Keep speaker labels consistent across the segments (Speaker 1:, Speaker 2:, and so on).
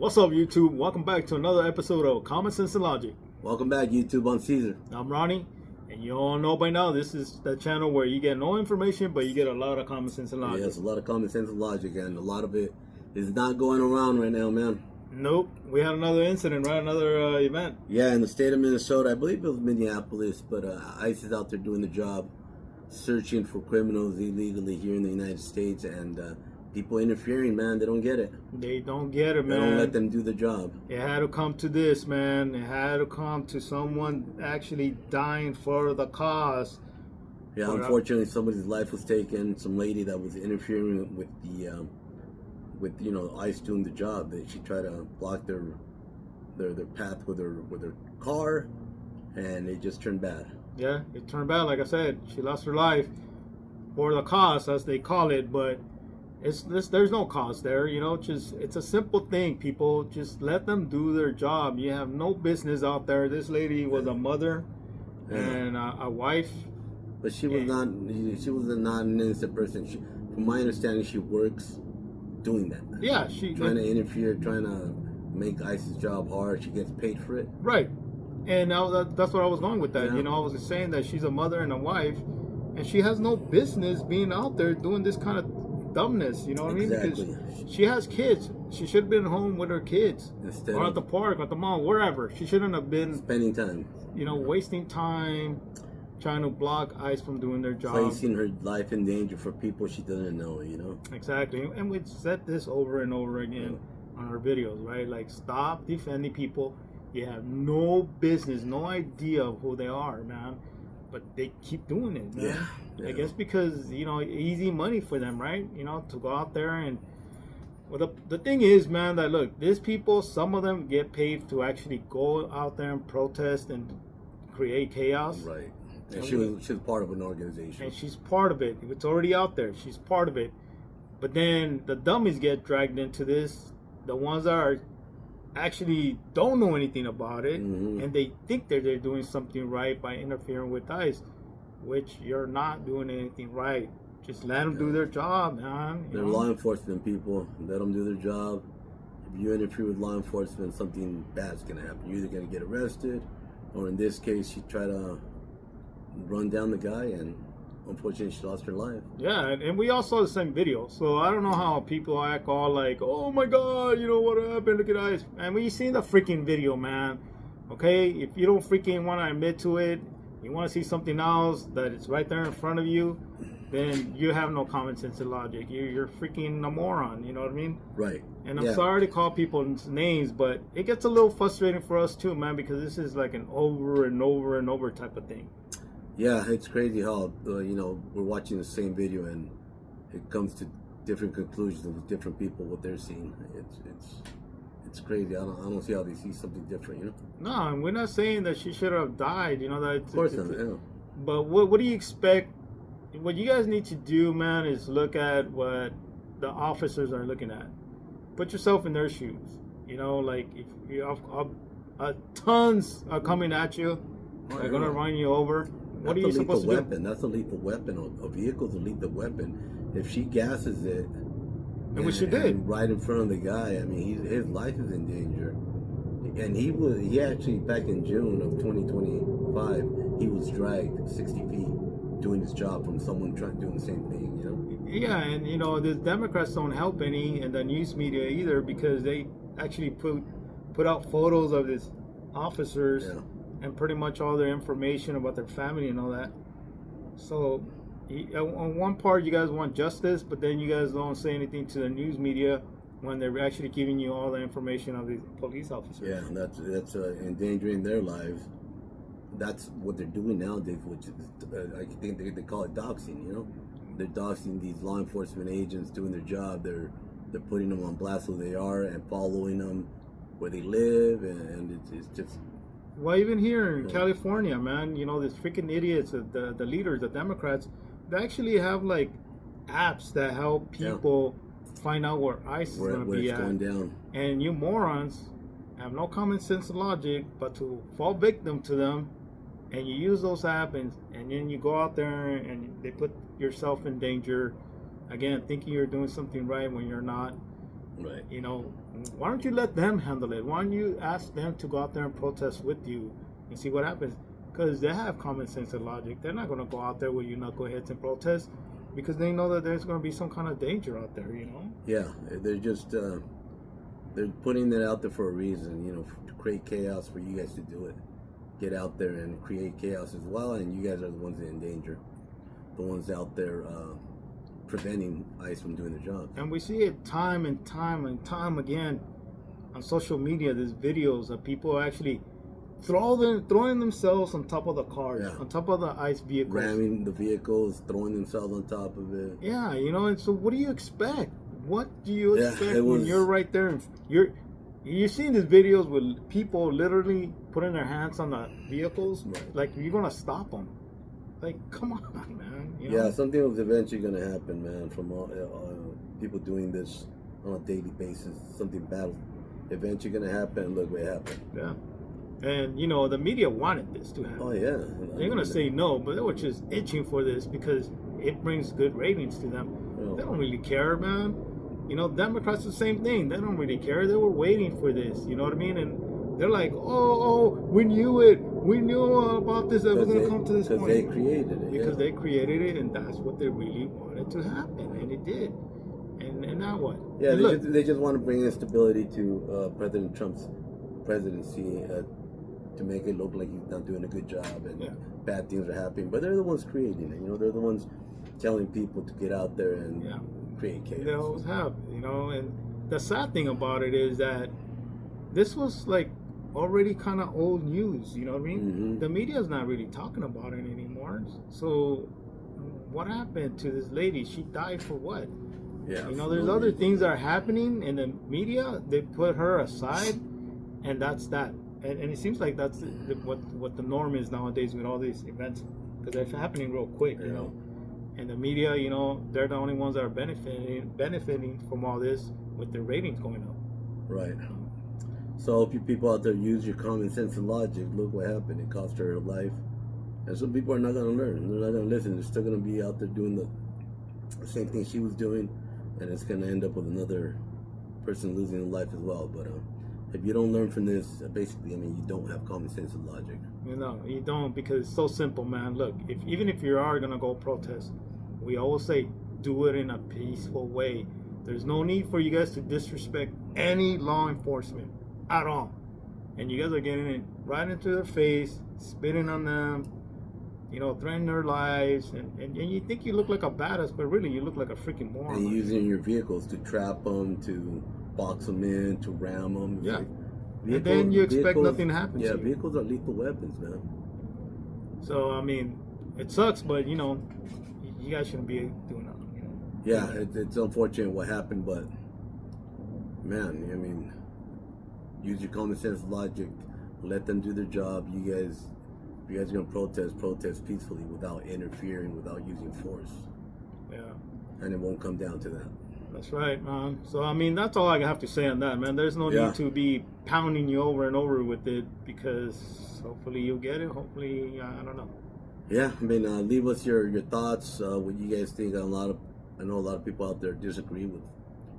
Speaker 1: What's up, YouTube? Welcome back to another episode of Common Sense and Logic.
Speaker 2: Welcome back, YouTube on Caesar.
Speaker 1: I'm Ronnie, and you all know by now this is the channel where you get no information, but you get a lot of common sense and logic.
Speaker 2: Yes, a lot of common sense and logic, and a lot of it is not going around right now, man.
Speaker 1: Nope. We had another incident, right? Another event.
Speaker 2: Yeah, in the state of Minnesota, I believe it was Minneapolis, but ICE is out there doing the job, searching for criminals illegally here in the United States, and people interfering, man. They don't get it.
Speaker 1: They don't get it, man.
Speaker 2: They don't let them do the job.
Speaker 1: It had to come to this, man. It had to come to someone actually dying for the cause.
Speaker 2: Yeah, unfortunately, somebody's life was taken. Some lady that was interfering with the, ICE doing the job. She tried to block their path with her car, and it just turned bad.
Speaker 1: Yeah, it turned bad. Like I said, she lost her life for the cause, as they call it, but. There's no cause there, it's a simple thing, people. Just let them do their job. You have no business out there. This lady was a mother and a wife.
Speaker 2: But she was not an innocent person. From my understanding, she works doing that.
Speaker 1: Yeah,
Speaker 2: trying to interfere, trying to make ICE's job hard. She gets paid for it.
Speaker 1: Right. And now that's what I was going with that.
Speaker 2: Yeah.
Speaker 1: I was saying that she's a mother and a wife, and she has no business being out there doing this kind of dumbness, you know what
Speaker 2: Exactly.
Speaker 1: I mean? Because she has kids. She should have been home with her kids.
Speaker 2: Instead
Speaker 1: or at the park, at the mall, wherever. She shouldn't have been
Speaker 2: spending time.
Speaker 1: Wasting time trying to block ICE from doing their job.
Speaker 2: Placing her life in danger for people she doesn't know,
Speaker 1: Exactly. And we've said this over and over again on our videos, right? Like, stop defending people. You have no business, no idea of who they are, man. But they keep doing it, man.
Speaker 2: Yeah.
Speaker 1: I guess because, easy money for them, right? To go out there and... Well, the thing is, man, that look, these people, some of them get paid to actually go out there and protest and create chaos.
Speaker 2: Right. And she was part of an organization.
Speaker 1: And she's part of it. It's already out there. She's part of it. But then the dummies get dragged into this. The ones that are actually don't know anything about it, and they think that they're doing something right by interfering with ICE, which you're not doing anything right. Just let them do their job, man.
Speaker 2: They're law enforcement people. Let them do their job. If you interfere with law enforcement, something bad's gonna happen. You're either gonna get arrested, or in this case, she tried to run down the guy, and unfortunately, she lost her life. Yeah,
Speaker 1: and we all saw the same video. So I don't know how people act all like, oh my God, what happened? Look at ICE. And when you see the freaking video, man, okay? If you don't freaking want to admit to it, you want to see something else that is right there in front of you, then you have no common sense and logic. You're freaking a moron, you know what I mean?
Speaker 2: Right.
Speaker 1: And I'm sorry to call people's names, but it gets a little frustrating for us too, man, because this is like an over and over and over type of thing.
Speaker 2: Yeah, it's crazy how we're watching the same video and it comes to different conclusions with different people what they're seeing. It's crazy. I don't see how they see something different.
Speaker 1: No, and we're not saying that she should have died. That
Speaker 2: of course not. Yeah.
Speaker 1: But what do you expect? What you guys need to do, man, is look at what the officers are looking at. Put yourself in their shoes. Like if you have tons are coming at you, they're gonna run you over. What are you supposed to do?
Speaker 2: That's a lethal weapon. A vehicle's a lethal weapon. If she gasses it,
Speaker 1: and what she did,
Speaker 2: right in front of the guy, I mean, his life is in danger. And he actually, back in June of 2025, he was dragged 60 feet doing his job from someone doing the same thing.
Speaker 1: Yeah, and the Democrats don't help any, and the news media either, because they actually put out photos of these officers.
Speaker 2: Yeah.
Speaker 1: And pretty much all their information about their family and all that. So, on one part, you guys want justice, but then you guys don't say anything to the news media when they're actually giving you all the information of these police officers.
Speaker 2: Yeah, that's endangering their lives. That's what they're doing nowadays, which is, I think they call it doxing. They're doxing these law enforcement agents doing their job. They're putting them on blast who they are and following them where they live, and it's just.
Speaker 1: Well, even here in California, man, these freaking idiots, the leaders, the Democrats, they actually have like apps that help people find out where ICE is going to be at.
Speaker 2: Going down.
Speaker 1: And you morons have no common sense and logic, but to fall victim to them, and you use those apps, and then you go out there and they put yourself in danger, again, thinking you're doing something right when you're not.
Speaker 2: Right.
Speaker 1: why don't you let them handle it? Why don't you ask them to go out there and protest with you and see what happens? Because they have common sense and logic. They're not going to go out there with you knuckleheads and protest because they know that there's going to be some kind of danger out there, you know?
Speaker 2: Yeah, they're just they're putting it out there for a reason, you know, to create chaos for you guys to do it. Get out there and create chaos as well, and you guys are the ones in danger, the ones out there preventing ICE from doing their job.
Speaker 1: And we see it time and time and time again on social media. There's videos of people actually throwing themselves on top of the cars, on top of the ICE vehicles,
Speaker 2: ramming the vehicles, throwing themselves on top of it.
Speaker 1: Yeah, you know. And so, what do you expect? What do you expect when you're right there and you're seeing these videos with people literally putting their hands on the vehicles?
Speaker 2: Right.
Speaker 1: Like, you're gonna stop them? Like, come on, man. You know?
Speaker 2: Yeah, something was eventually gonna happen, man. From all people doing this on a daily basis, something bad was eventually gonna happen. And look what happened.
Speaker 1: Yeah. And, you know, the media wanted this to happen.
Speaker 2: Oh, yeah.
Speaker 1: They're going to say no, but they were just itching for this because it brings good ratings to them.
Speaker 2: Oh.
Speaker 1: They don't really care, man. You know, Democrats, the same thing. They don't really care. They were waiting for this. You know what I mean? And they're like, oh, we knew it. We knew about this. That was going to come to this point.
Speaker 2: Because they created it.
Speaker 1: Because they created it, and that's what they really wanted to happen. And it did. And now what?
Speaker 2: Yeah, they just want to bring instability to President Trump's presidency to make it look like he's not doing a good job and bad things are happening. But they're the ones creating it. You know, they're the ones telling people to get out there and create chaos.
Speaker 1: They always have, you know. And the sad thing about it is that this was like already kind of old news. You know what I mean?
Speaker 2: Mm-hmm.
Speaker 1: The media's not really talking about it anymore. So what happened to this lady? She died for what?
Speaker 2: Yeah,
Speaker 1: you know, there's other things that are happening in the media. They put her aside, and that's that. And it seems like that's what the norm is nowadays with all these events, because they're happening real quick, you know. And the media, you know, they're the only ones that are benefiting from all this with their ratings going up.
Speaker 2: Right. So I hope you people out there use your common sense and logic. Look what happened. It cost her life. And some people are not going to learn. They're not going to listen. They're still going to be out there doing the same thing she was doing. And it's going to end up with another person losing their life as well. But if you don't learn from this, basically, I mean, you don't have common sense and logic.
Speaker 1: You know, you don't, because it's so simple, man. Look, even if you are going to go protest, we always say, do it in a peaceful way. There's no need for you guys to disrespect any law enforcement at all. And you guys are getting it right into their face, spitting on them, you know, threatening their lives. And you think you look like a badass, but really you look like a freaking moron.
Speaker 2: And using your vehicles to trap them, to box them in, to ram them.
Speaker 1: Yeah.
Speaker 2: Like,
Speaker 1: and then you expect nothing to happen to you.
Speaker 2: Yeah, vehicles are lethal weapons, man.
Speaker 1: So, I mean, it sucks, but, you know, you guys shouldn't be doing that. You know?
Speaker 2: Yeah, it's unfortunate what happened, but, man, I mean, use your common sense logic. Let them do their job. If you guys are going to protest peacefully without interfering, without using force.
Speaker 1: Yeah.
Speaker 2: And it won't come down to that.
Speaker 1: That's right, man. So, I mean, that's all I have to say on that, man. There's no need to be pounding you over and over with it, because hopefully you'll get it. Hopefully, I don't know. Yeah,
Speaker 2: I mean, leave us your thoughts, what you guys think. I know a lot of people out there disagree with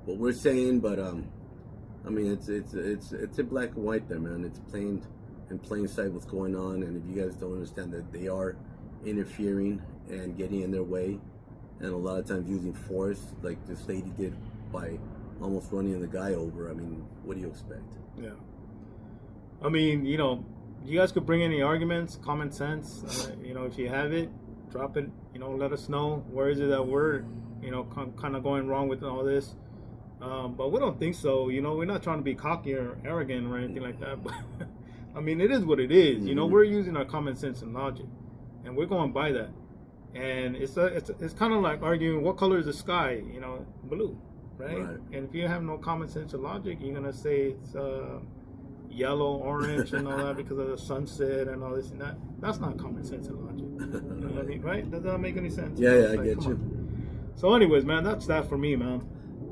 Speaker 2: what we're saying, but I mean, it's in black and white there, man. It's in plain sight what's going on, and if you guys don't understand that they are interfering and getting in their way, and a lot of times using force, like this lady did by almost running the guy over. I mean, what do you expect?
Speaker 1: Yeah. I mean, you know, you guys could bring any arguments, common sense. You know, if you have it, drop it. You know, let us know. Where is it that we're, you know, kind of going wrong with all this? But we don't think so. You know, we're not trying to be cocky or arrogant or anything like that. But I mean, it is what it is. Mm-hmm. You know, we're using our common sense and logic, and we're going by that. And it's kind of like arguing what color is the sky. You know, blue, right? And if you have no common sense or logic, you're gonna say it's yellow, orange, and all that because of the sunset and all this and that. That's not common sense and logic. You know what I mean, right? Does that make any sense?
Speaker 2: Yeah, I get you.
Speaker 1: So, anyways, man, that's that for me, man.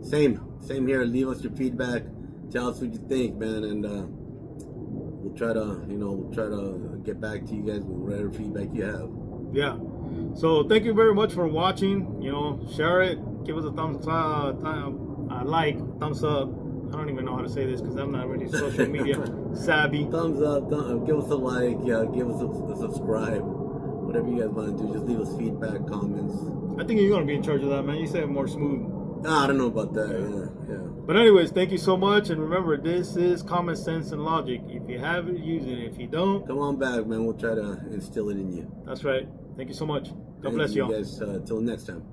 Speaker 2: Same here. Leave us your feedback. Tell us what you think, man, and we'll try to get back to you guys with whatever feedback you have.
Speaker 1: Yeah. So thank you very much for watching. You know, share it, give us a thumbs up, like, thumbs up. I don't even know how to say this because I'm not really social media savvy.
Speaker 2: Thumbs up, give us a like, give us a subscribe. Whatever you guys want to do, just leave us feedback, comments.
Speaker 1: I think you're going to be in charge of that, man. You said more smooth.
Speaker 2: I don't know about that, yeah.
Speaker 1: But anyways, thank you so much. And remember, this is common sense and logic. If you have it, use it. If you don't,
Speaker 2: come on back, man. We'll try to instill it in you.
Speaker 1: That's right. Thank you so much. God bless y'all.
Speaker 2: Guys, till next time.